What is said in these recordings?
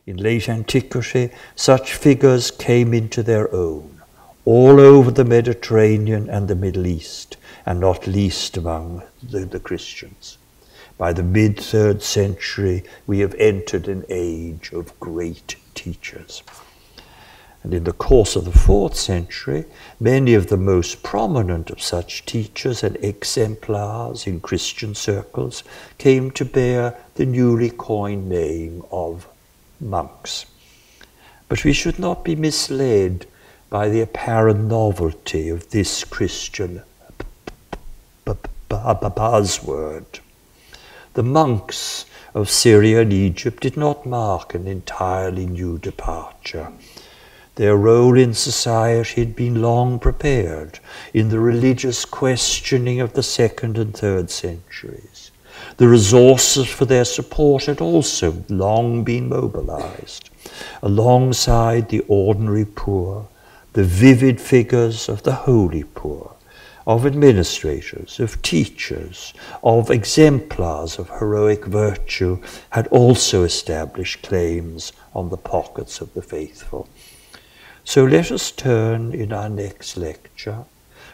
In late antiquity, such figures came into their own, all over the Mediterranean and the Middle East, and not least among the Christians. By the mid-3rd century, we have entered an age of great teachers. And in the course of the 4th century, many of the most prominent of such teachers and exemplars in Christian circles came to bear the newly coined name of monks. But we should not be misled by the apparent novelty of this Christian buzzword. The monks of Syria and Egypt did not mark an entirely new departure. Their role in society had been long prepared in the religious questioning of the 2nd and 3rd centuries. The resources for their support had also long been mobilized. Alongside the ordinary poor, the vivid figures of the holy poor, of administrators, of teachers, of exemplars of heroic virtue had also established claims on the pockets of the faithful. So let us turn in our next lecture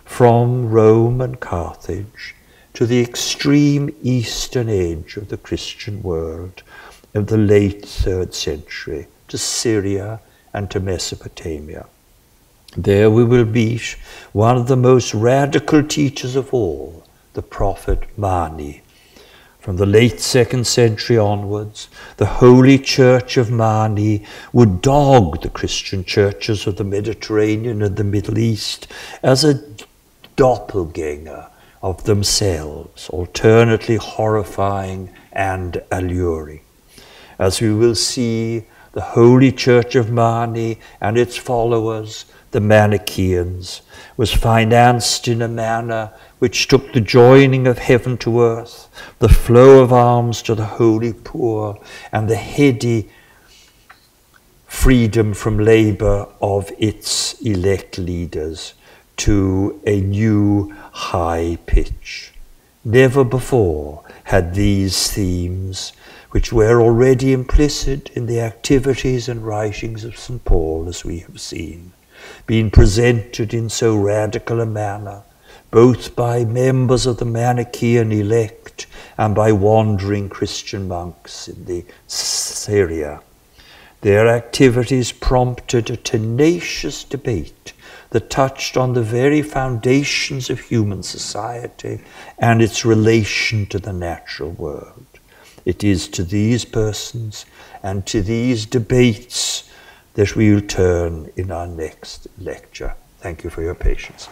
from Rome and Carthage to the extreme eastern edge of the Christian world of the late 3rd century, to Syria and to Mesopotamia. There we will meet one of the most radical teachers of all, the prophet Mani. From the late 2nd century onwards, the Holy Church of Mani would dog the Christian churches of the Mediterranean and the Middle East as a doppelganger of themselves, alternately horrifying and alluring. As we will see, the Holy Church of Mani and its followers, the Manichaeans, was financed in a manner which took the joining of heaven to earth, the flow of alms to the holy poor, and the heady freedom from labor of its elect leaders to a new high pitch. Never before had these themes, which were already implicit in the activities and writings of St. Paul, as we have seen, been presented in so radical a manner, both by members of the Manichaean elect and by wandering Christian monks in the Syria. Their activities prompted a tenacious debate that touched on the very foundations of human society and its relation to the natural world. It is to these persons and to these debates that we will turn in our next lecture. Thank you for your patience.